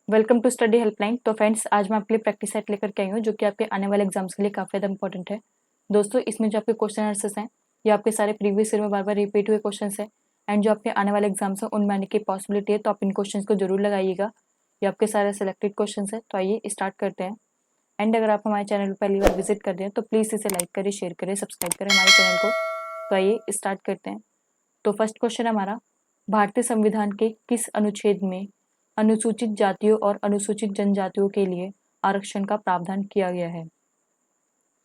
Welcome to study helpline. तो friends, आज मैं आपके लिए प्रैक्टिस सेट लेकर के आई हूँ जो कि आपके आने वाले एग्जाम्स के लिए काफ़ी ज़्यादा इंपॉर्टेंट है। दोस्तों, इसमें जो आपके क्वेश्चन आंसर्स हैं ये आपके सारे प्रीवियस ईयर में बार बार रिपीट हुए क्वेश्चन है एंड जो आपके आने वाले एग्जाम्स हैं उनमें आने की पॉसिबिलिटी है, तो आप इन क्वेश्चन को जरूर लगाइएगा। ये आपके सारे सिलेक्टेड क्वेश्चन है। तो आइए स्टार्ट करते हैं। एंड अगर आप हमारे चैनल पर पहली बार विजिट कर रहे हैं तो प्लीज़ इसे लाइक करें, शेयर करें, सब्सक्राइब करें हमारे चैनल को। तो आइए स्टार्ट करते हैं। तो फर्स्ट क्वेश्चन हमारा, भारतीय संविधान के किस अनुच्छेद में अनुसूचित जातियों और अनुसूचित जनजातियों के लिए आरक्षण का प्रावधान किया गया है?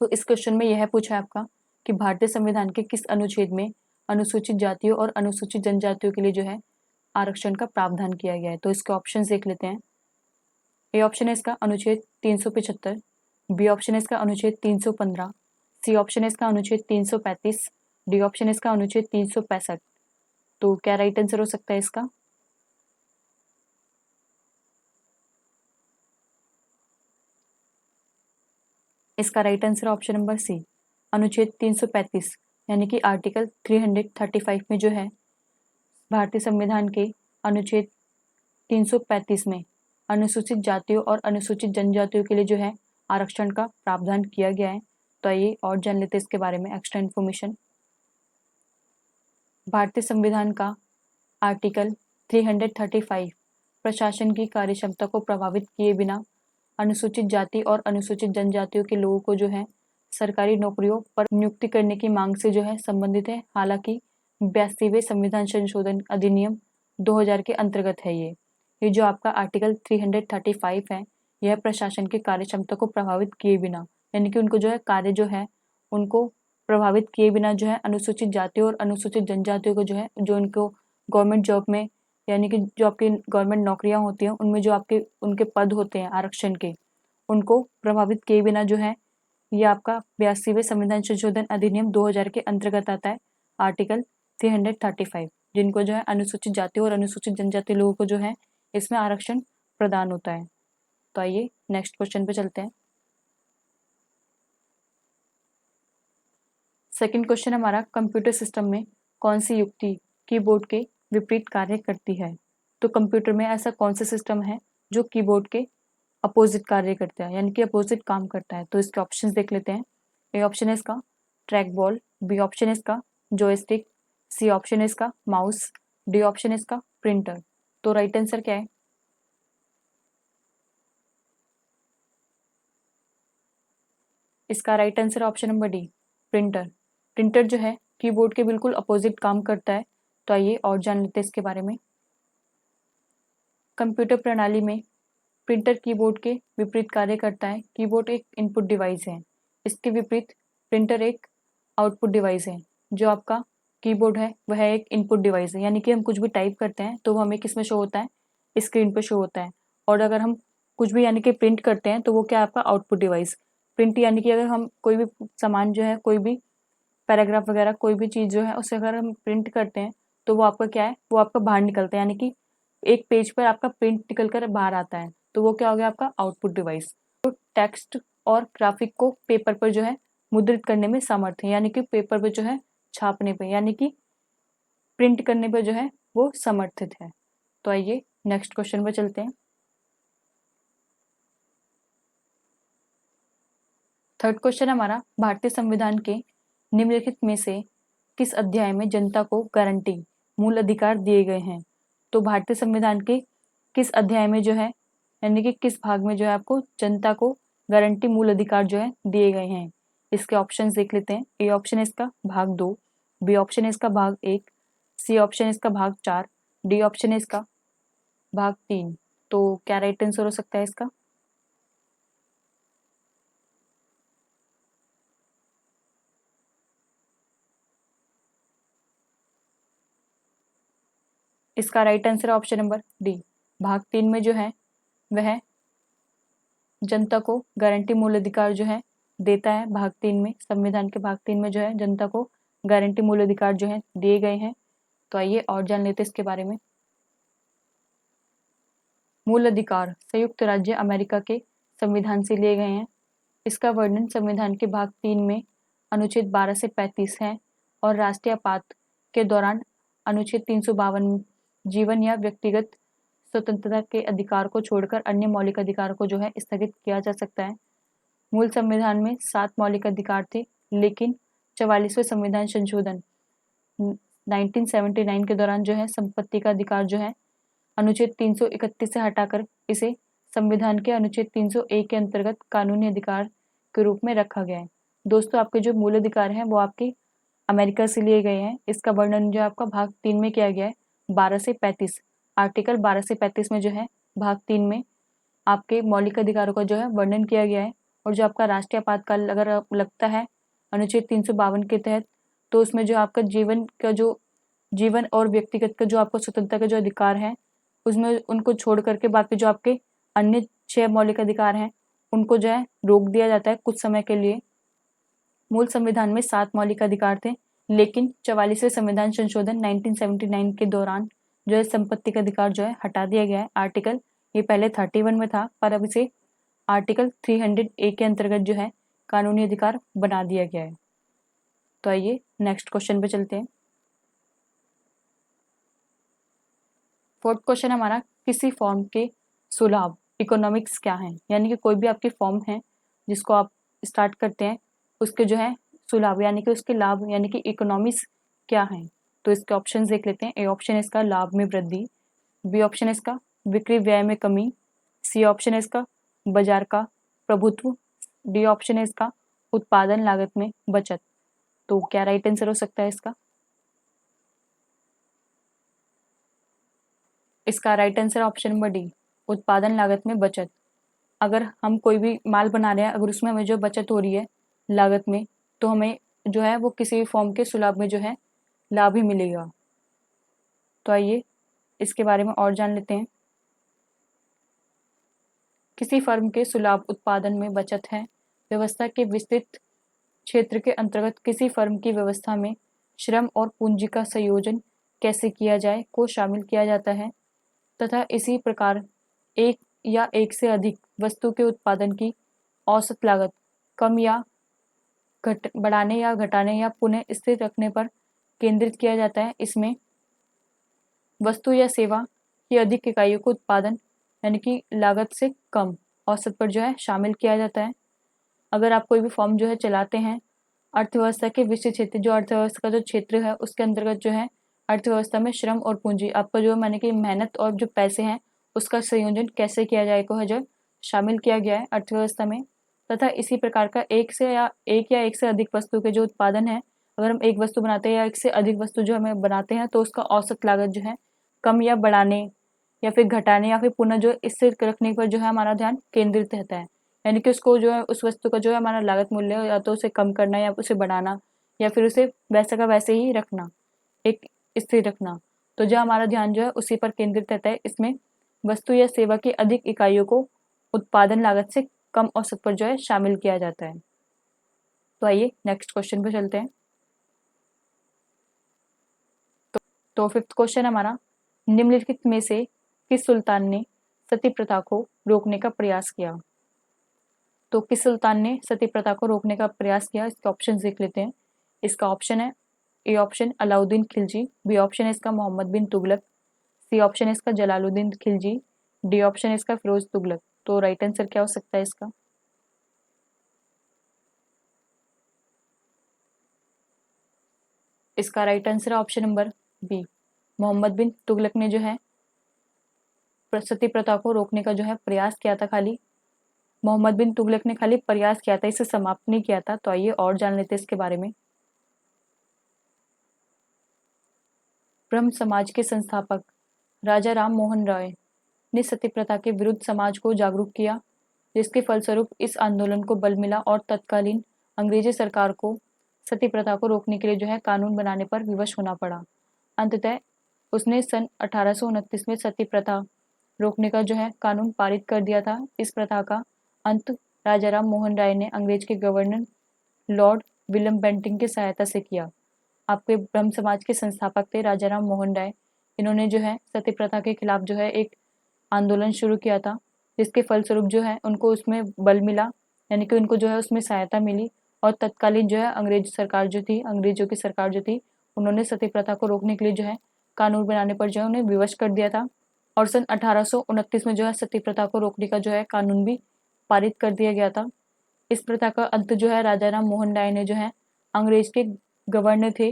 तो इस क्वेश्चन में यह पूछा है आपका कि भारतीय संविधान के किस अनुच्छेद में अनुसूचित जातियों और अनुसूचित जनजातियों के लिए जो है आरक्षण का प्रावधान किया गया है। तो इसके ऑप्शन देख लेते हैं। ए ऑप्शन है इसका अनुच्छेद 375, बी ऑप्शन है इसका अनुच्छेद 315, सी ऑप्शन है इसका अनुच्छेद 335, डी ऑप्शन है इसका अनुच्छेद 365। तो क्या राइट आंसर हो सकता है इसका? इसका right answer option number C, अनुच्छेद 335 यानी कि आर्टिकल 335 में जो है भारतीय संविधान के अनुच्छेद 335 में अनुसूचित जातियों और अनुसूचित जनजातियों के लिए जो है आरक्षण का प्रावधान किया गया है। तो आइए और जान लेते हैं इसके बारे में एक्स्ट्रा इन्फॉर्मेशन। भारतीय संविधान का आर्टिकल 335 प्रशासन की कार्यक्षमता को प्रभावित किए बिना अनुसूचित जाति और अनुसूचित जनजातियों के लोगों को जो है सरकारी नौकरियों पर नियुक्ति करने की मांग से जो है संबंधित है। हालांकि 82वें संविधान संशोधन अधिनियम 2000 के अंतर्गत है। ये जो आपका आर्टिकल 335 है यह प्रशासन की कार्यक्षमता को प्रभावित किए बिना, यानी कि उनको जो है कार्य जो है उनको प्रभावित किए बिना जो है अनुसूचित जातियों और अनुसूचित जनजातियों को जो है जो उनको गवर्नमेंट जॉब में, यानी कि जो आपकी गवर्नमेंट नौकरियां होती हैं उनमें जो आपके उनके पद होते हैं आरक्षण के, उनको प्रभावित किए बिना जो है ये आपका 82वें संविधान संशोधन अधिनियम 2000 के अंतर्गत आता है। आर्टिकल 335 जिनको जो है अनुसूचित जाति और अनुसूचित जनजाति लोगों को जो है इसमें आरक्षण प्रदान होता है। तो आइए नेक्स्ट क्वेश्चन पे चलते हैं। सेकंड क्वेश्चन हमारा, कंप्यूटर सिस्टम में कौन सी युक्ति कीबोर्ड के विपरीत कार्य करती है? तो कंप्यूटर में ऐसा कौन सा सिस्टम है जो कीबोर्ड के अपोजिट कार्य करता है, यानी कि अपोजिट काम करता है? तो इसके ऑप्शंस देख लेते हैं। ए ऑप्शन है इसका ट्रैक बॉल, बी ऑप्शन है इसका जॉयस्टिक, सी ऑप्शन है इसका माउस, डी ऑप्शन है इसका प्रिंटर। तो राइट आंसर क्या है? इसका right answer option number D, printer. Printer जो है कीबोर्ड के बिल्कुल अपोजिट काम करता है। तो आइए और जान लेते हैं इसके बारे में। कंप्यूटर प्रणाली में प्रिंटर कीबोर्ड के विपरीत कार्य करता है। कीबोर्ड एक इनपुट डिवाइस है, इसके विपरीत प्रिंटर एक आउटपुट डिवाइस है। जो आपका कीबोर्ड है वह एक इनपुट डिवाइस है, यानी कि हम कुछ भी टाइप करते हैं तो वो हमें किस में शो होता है? स्क्रीन पर शो होता है। और अगर हम कुछ भी यानी कि प्रिंट करते हैं तो वो क्या आपका आउटपुट डिवाइस। प्रिंट यानी कि अगर हम कोई भी सामान जो है, कोई भी पैराग्राफ वगैरह कोई भी चीज़ जो है उसे अगर हम प्रिंट करते हैं तो वो आपका क्या है, वो आपका बाहर निकलता है, यानी कि एक पेज पर आपका प्रिंट निकल कर बाहर आता है। तो वो क्या हो गया आपका आउटपुट डिवाइस। तो टेक्स्ट और ग्राफिक को पेपर पर जो है मुद्रित करने में समर्थ है, यानी कि पेपर पर जो है छापने पे, यानी कि प्रिंट करने पर जो है वो समर्थित है। तो आइए नेक्स्ट क्वेश्चन पर चलते हैं। थर्ड क्वेश्चन हमारा, भारतीय संविधान के निम्नलिखित में से किस अध्याय में जनता को गारंटी मूल अधिकार दिए गए हैं? तो भारतीय संविधान के किस अध्याय में जो है, यानी कि किस भाग में जो है आपको जनता को गारंटी मूल अधिकार जो है दिए गए हैं? इसके ऑप्शंस देख लेते हैं। ए ऑप्शन है इसका भाग 2, बी ऑप्शन है इसका भाग 1, सी ऑप्शन है इसका भाग 4, डी ऑप्शन है इसका भाग 3। तो क्या राइट आंसर हो सकता है इसका? इसका right answer option number D, भाग 3 में जो है वह जनता को गारंटी मूल अधिकार जो है देता है। भाग 3 में, संविधान के भाग 3 में जो है जनता को गारंटी मूल अधिकार जो है दिए गए हैं। तो आइए और जान लेते हैं इसके बारे में। मूल अधिकार संयुक्त राज्य अमेरिका के संविधान से लिए गए हैं। इसका वर्णन संविधान के भाग 3 में अनुच्छेद 12 से 35 है और राष्ट्रीय आपात के दौरान अनुच्छेद 352 जीवन या व्यक्तिगत स्वतंत्रता के अधिकार को छोड़कर अन्य मौलिक अधिकारों को जो है स्थगित किया जा सकता है। मूल संविधान में 7 मौलिक अधिकार थे, लेकिन 44वें संविधान संशोधन 1979 के दौरान जो है संपत्ति का अधिकार जो है अनुच्छेद 331 से हटाकर इसे संविधान के अनुच्छेद 301 के अंतर्गत कानूनी अधिकार के रूप में रखा गया है। दोस्तों, आपके जो मूल अधिकार हैं वो आपके अमेरिका से लिए गए हैं। इसका वर्णन जो आपका भाग 3 में किया गया है 12 से 35, आर्टिकल 12 से 35 में जो है भाग 3 में आपके मौलिक अधिकारों का जो है वर्णन किया गया है। और जो आपका राष्ट्रीय आपातकाल अगर लगता है अनुच्छेद 352 के तहत, तो उसमें जो आपका जीवन और व्यक्तिगत का जो आपका स्वतंत्रता का जो अधिकार है उसमें उनको छोड़ करके बाकी जो आपके अन्य 6 मौलिक अधिकार हैं उनको जो है रोक दिया जाता है कुछ समय के लिए। मूल संविधान में 7 मौलिक अधिकार थे, लेकिन 44वें संविधान संशोधन 1979 के दौरान जो है संपत्ति का अधिकार जो है हटा दिया गया है। आर्टिकल ये पहले 31 में था, पर अब इसे आर्टिकल 300A के अंतर्गत जो है कानूनी अधिकार बना दिया गया है। तो आइए नेक्स्ट क्वेश्चन पे चलते हैं। 4th क्वेश्चन हमारा, किसी फॉर्म के सुलाभ इकोनॉमिक्स क्या है? यानी कि कोई भी आपकी फॉर्म है जिसको आप स्टार्ट करते हैं उसके जो है सुलाभ यानी कि उसके लाभ यानी कि इकोनॉमिक्स क्या है? तो इसके ऑप्शन देख लेते हैं। ए ऑप्शन है इसका लाभ में वृद्धि, बी ऑप्शन है इसका बिक्री व्यय में कमी, सी ऑप्शन है इसका बाजार का प्रभुत्व, डी ऑप्शन है इसका उत्पादन लागत में बचत। तो क्या राइट आंसर हो सकता है इसका? इसका right answer option number D, उत्पादन लागत में बचत। अगर हम कोई भी माल बना रहे हैं, अगर उसमें हमें जो बचत हो रही है लागत में, तो हमें जो है वो किसी भी फॉर्म के सुलाभ में जो है लाभ ही मिलेगा। तो आइए इसके बारे में और जान लेते हैं। किसी फर्म के सुलाभ उत्पादन में बचत है व्यवस्था के विस्तृत क्षेत्र के अंतर्गत किसी फर्म की व्यवस्था में श्रम और पूंजी का संयोजन कैसे किया जाए को शामिल किया जाता है तथा इसी प्रकार एक या एक से अधिक वस्तु के उत्पादन की औसत लागत कम या बढ़ाने या घटाने या पुनः स्थिर रखने पर केंद्रित किया जाता है। इसमें वस्तु या सेवा की अधिक इकाइयों को उत्पादन यानी कि लागत से कम औसत पर जो है शामिल किया जाता है। अगर आप कोई भी फॉर्म जो है चलाते हैं अर्थव्यवस्था के विशिष्ट क्षेत्र, जो अर्थव्यवस्था का जो क्षेत्र है उसके अंतर्गत जो है अर्थव्यवस्था में श्रम और पूंजी आपका जो माने कि मेहनत और जो पैसे हैं उसका संयोजन कैसे किया जाए को है जो शामिल किया गया है अर्थव्यवस्था में। तथा इसी प्रकार का एक या एक से अधिक वस्तु के जो उत्पादन है, अगर हम एक वस्तु बनाते हैं या एक से अधिक वस्तु जो हमें बनाते हैं तो उसका औसत लागत जो है कम या बढ़ाने या फिर घटाने या फिर पुनः जो स्थिर रखने पर जो है हमारा ध्यान केंद्रित रहता है। यानी कि उसको जो है उस वस्तु का जो है हमारा लागत मूल्य या तो उसे कम करना या उसे बढ़ाना या फिर उसे वैसा का वैसे ही रखना, एक स्थिर रखना। तो जो हमारा ध्यान जो है उसी पर केंद्रित रहता है। इसमें वस्तु या सेवा की अधिक इकाइयों को उत्पादन लागत से कम औसत पर जो है शामिल किया जाता है। तो आइए नेक्स्ट क्वेश्चन पे चलते हैं। तो 5th क्वेश्चन हमारा, निम्नलिखित में से किस सुल्तान ने सती प्रथा को रोकने का प्रयास किया? तो किस सुल्तान ने सती प्रथा को रोकने का प्रयास किया? इसके ऑप्शन देख लेते हैं। इसका ऑप्शन है A option Alauddin Khilji, B option है इसका मोहम्मद बिन तुगलक, सी ऑप्शन है इसका जलालुद्दीन खिलजी, डी ऑप्शन है इसका फिरोज तुगलक। तो राइट आंसर क्या हो सकता है इसका? इसका राइट आंसर है option number B, Mohammad bin Tughlaq ने जो है सती प्रथा को रोकने का जो है प्रयास किया था। खाली मोहम्मद बिन तुगलक ने खाली प्रयास किया था, इसे समाप्त नहीं किया था। तो आइए और जान लेते हैं इसके बारे में। ब्रह्म समाज के संस्थापक राजा राम मोहन राय ने सती प्रथा के विरुद्ध समाज को जागरूक किया, जिसके फलस्वरूप इस आंदोलन को बल मिला और तत्कालीन अंग्रेजी सरकार को सती प्रथा को रोकने के लिए जो है कानून बनाने पर विवश होना पड़ा। अंततः उसने सन 1829 में सती प्रथा रोकने का जो है कानून पारित कर दिया था। इस प्रथा का अंत राजा राम मोहन राय ने अंग्रेज के गवर्नर लॉर्ड विलियम बेंटिंग की सहायता से किया। आपके ब्रह्म समाज के संस्थापक थे राजा राम मोहन राय। इन्होंने जो है सती प्रथा के खिलाफ जो है एक आंदोलन शुरू किया था, जिसके फलस्वरूप जो है उनको उसमें बल मिला, यानी कि उनको जो है उसमें सहायता मिली। और तत्कालीन जो है अंग्रेज सरकार जो थी, अंग्रेजों की सरकार जो थी, उन्होंने सती प्रथा को रोकने के लिए जो है कानून बनाने पर जो है उन्हें विवश कर दिया था। और सन 1829 में जो है सती प्रथा को रोकने का जो है कानून भी पारित कर दिया गया था। इस प्रथा का अंत जो है राजा राम मोहन राय ने जो है अंग्रेज के गवर्नर थे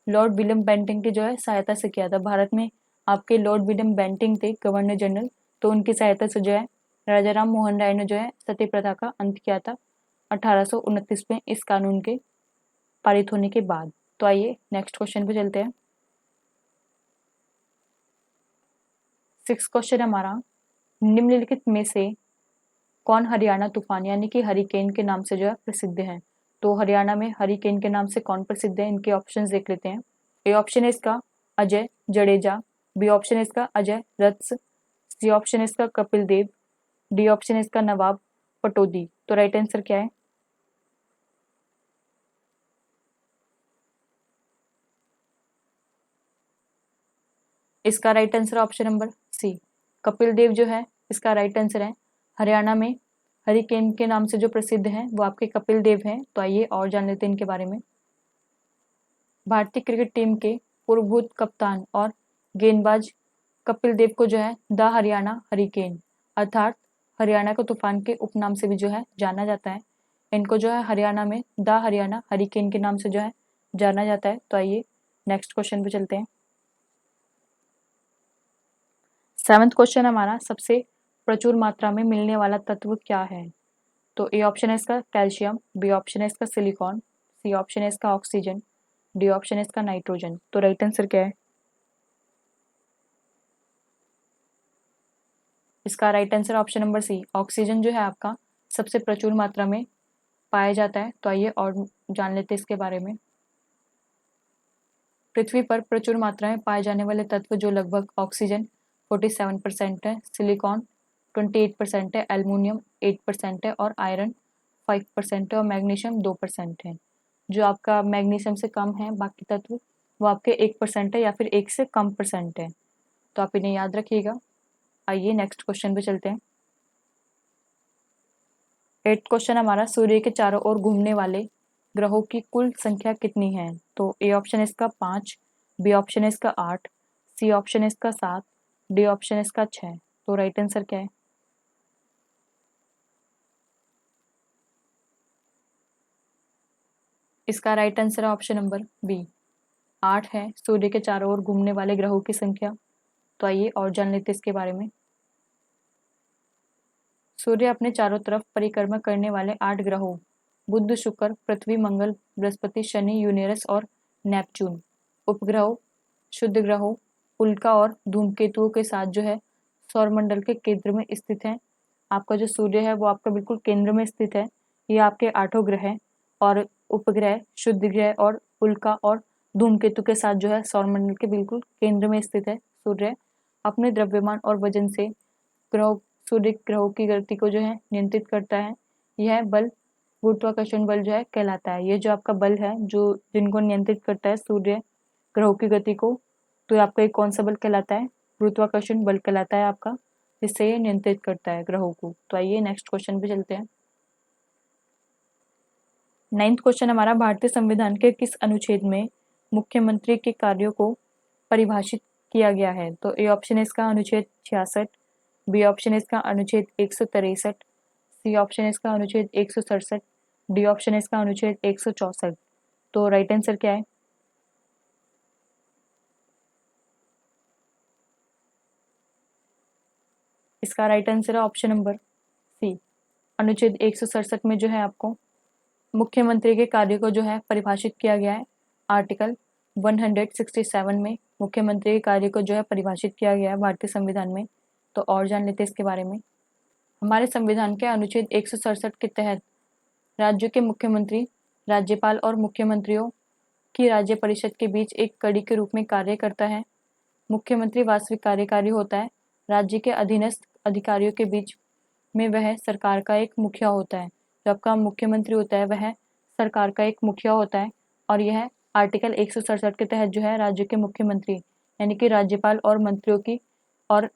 लॉर्ड विलियम बेंटिंग की जो है सहायता से किया था। भारत में आपके लॉर्ड विलियम बेंटिंग थे गवर्नर जनरल, तो उनकी सहायता से जो है राजा राम मोहन राय ने जो है सती प्रथा का अंत किया था 1829 में इस कानून के पारित होने के बाद। तो आइए नेक्स्ट क्वेश्चन पे चलते हैं। 6 क्वेश्चन हमारा, निम्नलिखित में से कौन हरियाणा तूफान यानी कि हरिकेन के नाम से जो है प्रसिद्ध है। तो हरियाणा में हरिकेन के नाम से कौन प्रसिद्ध है, इनके ऑप्शंस देख लेते हैं। ए ऑप्शन है इसका अजय जडेजा, बी ऑप्शन है इसका अजय रत्स, सी ऑप्शन है इसका कपिल देव, डी ऑप्शन है इसका नवाब पटौदी। तो राइट आंसर क्या है? इसका right answer option number c, Kapil Dev जो है इसका राइट आंसर है। हरियाणा में हरिकेन के नाम से जो प्रसिद्ध हैं वो आपके कपिल देव हैं। तो आइए और जान लेते हैं इनके बारे में। भारतीय क्रिकेट टीम के पूर्वभूत कप्तान और गेंदबाज कपिल देव को जो है द हरियाणा हरिकेन अर्थात हरियाणा के तूफान के उपनाम से भी जो है जाना जाता है। इनको जो है हरियाणा में द हरियाणा हरिकेन के नाम से जो है जाना जाता है। तो आइए नेक्स्ट क्वेश्चन पे चलते हैं। 7th क्वेश्चन हमारा, सबसे प्रचुर मात्रा में मिलने वाला तत्व क्या है। तो ए ऑप्शन है इसका कैल्शियम, बी ऑप्शन है इसका सिलिकॉन, सी ऑप्शन है इसका ऑक्सीजन, डी ऑप्शन है इसका नाइट्रोजन। तो राइट आंसर क्या है? इसका right answer option number C, oxygen जो है आपका सबसे प्रचुर मात्रा में पाया जाता है। तो आइए और जान लेते हैं इसके बारे में। पृथ्वी पर प्रचुर मात्रा में पाए जाने वाले तत्व जो लगभग ऑक्सीजन 47% है, सिलिकॉन 28% है, एल्युमिनियम 8% है और आयरन 5% है और मैग्नीशियम 2% है। जो आपका मैग्नीशियम से कम है बाकी तत्व वो आपके 1% है या फिर 1 से कम परसेंट है। तो आप इन्हें याद रखिएगा। आइए नेक्स्ट क्वेश्चन पे चलते हैं। 8th क्वेश्चन हमारा, सूर्य के चारों ओर घूमने वाले ग्रहों की कुल संख्या कितनी है। तो ए ऑप्शन है इसका 5, बी ऑप्शन है इसका 8, सी ऑप्शन है इसका 7, डी ऑप्शन है इसका 6। तो राइट आंसर क्या है? इसका राइट आंसर है ऑप्शन नंबर बी, 8 है सूर्य के चारों ओर घूमने वाले ग्रहों की संख्या। तो आइए और जान लेते हैं इसके बारे में। सूर्य अपने चारों तरफ परिक्रमा करने वाले 8 ग्रहों बुध, शुक्र, पृथ्वी, मंगल, बृहस्पति, शनि, यूरेनस और नेपच्यून, उपग्रहों, शुद्ध ग्रहों, उल्का और धूमकेतुओं के साथ जो है सौरमंडल के केंद्र में स्थित है। आपका जो सूर्य है वो आपका बिल्कुल केंद्र में स्थित है। ये आपके 8 ग्रह हैं और उपग्रह, शुद्ध ग्रह और उल्का और धूमकेतु के साथ जो है सौरमंडल के बिल्कुल केंद्र में स्थित है। सूर्य अपने द्रव्यमान और वजन से ग्रहों सूर्य ग्रहों की गति को जो है नियंत्रित करता है। यह बल गुरुत्वाकर्षण बल जो है कहलाता है। ये जो आपका बल है जो जिनको नियंत्रित करता है सूर्य ग्रहों की गति को, तो आपका एक कौन सा बल कहलाता है? गुरुत्वाकर्षण बल कहलाता है आपका, जिससे ये नियंत्रित करता है ग्रहों को। तो आइए नेक्स्ट क्वेश्चन पे चलते हैं। 9th क्वेश्चन हमारा, भारतीय संविधान के किस अनुच्छेद में मुख्यमंत्री के कार्यों को परिभाषित किया गया है। तो ए ऑप्शन है इसका अनुच्छेद 66, बी ऑप्शन है इसका अनुच्छेद 163, सी ऑप्शन है इसका अनुच्छेद 167, डी ऑप्शन है इसका अनुच्छेद 164। तो राइट आंसर क्या है? इसका राइट आंसर है ऑप्शन नंबर सी, अनुच्छेद 167 में जो है आपको मुख्यमंत्री के कार्य को जो है परिभाषित किया गया है। आर्टिकल 167 में मुख्यमंत्री के कार्य को जो है परिभाषित किया गया है भारतीय संविधान में। तो और जान लेते हैं इसके बारे में। हमारे संविधान के अनुच्छेद 167 के तहत राज्यों के मुख्यमंत्री राज्यपाल और मुख्यमंत्रियों की राज्य परिषद के बीच एक कड़ी के रूप में कार्य करता है। मुख्यमंत्री वास्तविक कार्यकारी होता है। राज्य के अधीनस्थ अधिकारियों के बीच में वह सरकार का एक मुखिया होता है। जो आपका मुख्यमंत्री होता है वह सरकार का एक मुखिया होता है और यह आर्टिकल 167 के तहत जो है राज्य के मुख्यमंत्री यानी कि राज्यपाल और मंत्रियों की और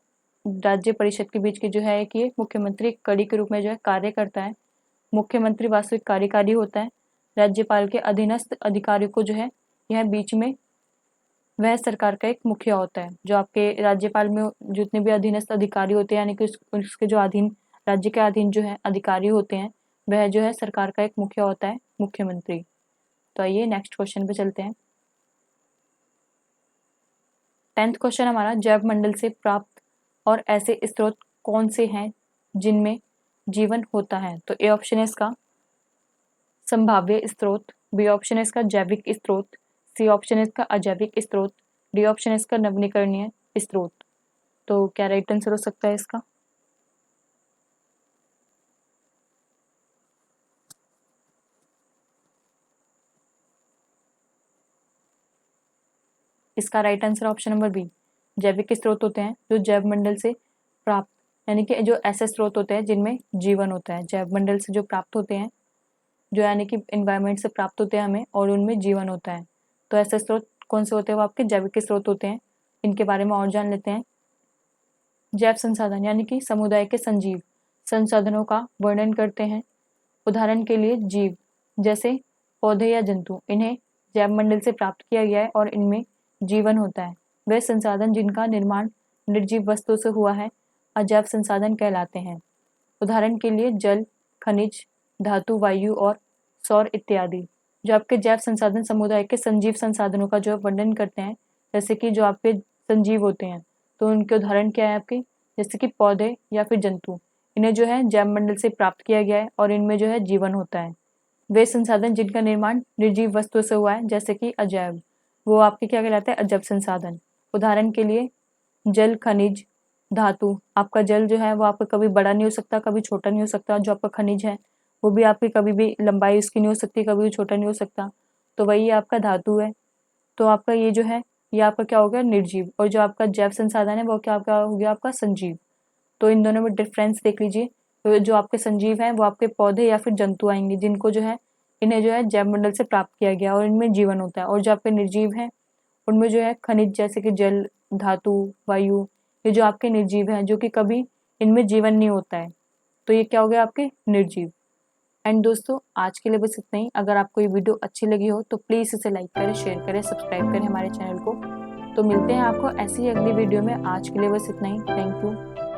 राज्य परिषद के बीच की जो है कि मुख्यमंत्री कड़ी के रूप में जो है कार्य करता है। मुख्यमंत्री वास्तविक कार्यकारी होता है। राज्यपाल के अधीनस्थ अधिकारियों को जो है यह बीच में वह सरकार का एक मुखिया होता है। जो आपके राज्यपाल में जितने भी अधीनस्थ अधिकारी होते हैं, यानी कि उसके जो अधीन राज्य के अधीन जो है अधिकारी होते हैं, वह जो है सरकार का एक मुखिया होता है, मुख्यमंत्री। तो आइए नेक्स्ट क्वेश्चन पे चलते हैं। 10th क्वेश्चन हमारा, जैव मंडल से प्राप्त और ऐसे स्रोत कौन से हैं जिनमें जीवन होता है? तो ए ऑप्शन है इसका संभाव्य स्रोत, बी ऑप्शन है इसका जैविक स्रोत, सी ऑप्शन है इसका अजैविक स्रोत, डी ऑप्शन है इसका नवीनीकरणीय स्रोत। तो क्या राइट आंसर हो सकता है इसका? इसका right answer option number B, जैविक स्रोत होते हैं जो जैव मंडल से प्राप्त, यानी कि जो ऐसे स्रोत होते हैं जिनमें जीवन होता है, जैव मंडल से जो प्राप्त होते हैं, जो यानी कि एनवायरनमेंट से प्राप्त होते हैं हमें, और उनमें जीवन होता है। तो ऐसे स्रोत कौन से होते हैं? वो आपके जैविक स्रोत होते हैं। इनके बारे में और जान लेते हैं। जैव संसाधन यानी कि समुदाय के संजीव संसाधनों का वर्णन करते हैं। उदाहरण के लिए जीव जैसे पौधे या जंतु, इन्हें जैव मंडल से प्राप्त किया गया है और इनमें जीवन होता है। वे संसाधन जिनका निर्माण निर्जीव वस्तु से हुआ है अजैव संसाधन कहलाते हैं। उदाहरण के लिए जल, खनिज, धातु, वायु और सौर इत्यादि। जो आपके जैव संसाधन समुदाय के संजीव संसाधनों का जो वर्णन करते हैं, जैसे कि जो आपके संजीव होते हैं, तो उनके उदाहरण क्या है आपके? जैसे कि पौधे या फिर जंतु, इन्हें जो है जैव मंडल से प्राप्त किया गया है और इनमें जो है जीवन होता है। वे संसाधन जिनका निर्माण निर्जीव वस्तु से हुआ है जैसे कि अजैव, वो आपके क्या कहलाते हैं? अजैव संसाधन। उदाहरण के लिए जल, खनिज, धातु। आपका जल जो है वो आपका कभी बड़ा नहीं हो सकता, कभी छोटा नहीं हो सकता। जो आपका खनिज है वो भी आपकी कभी भी लंबाई उसकी नहीं हो सकती, कभी भी छोटा नहीं हो सकता। तो वही आपका धातु है। तो आपका ये जो है ये आपका क्या हो गया? निर्जीव। और जो आपका जैव संसाधन है वो क्या आपका हो गया? आपका संजीव। तो इन दोनों में डिफरेंस देख लीजिए। तो जो आपके संजीव हैं वो आपके पौधे या फिर जंतु आएंगे, जिनको जो है इन्हें जो है जैव मंडल से प्राप्त किया गया और इनमें जीवन होता है। और जो आपके निर्जीव हैं उनमें जो है खनिज जैसे कि जल, धातु, वायु, ये जो आपके निर्जीव हैं जो कि कभी इनमें जीवन नहीं होता है। तो ये क्या हो गया? आपके निर्जीव। एंड दोस्तों आज के लिए बस इतना ही। अगर आपको ये वीडियो अच्छी लगी हो तो प्लीज़ इसे लाइक करें, शेयर करें, सब्सक्राइब करें हमारे चैनल को। तो मिलते हैं आपको ऐसी ही अगली वीडियो में। आज के लिए बस इतना ही। Thank you.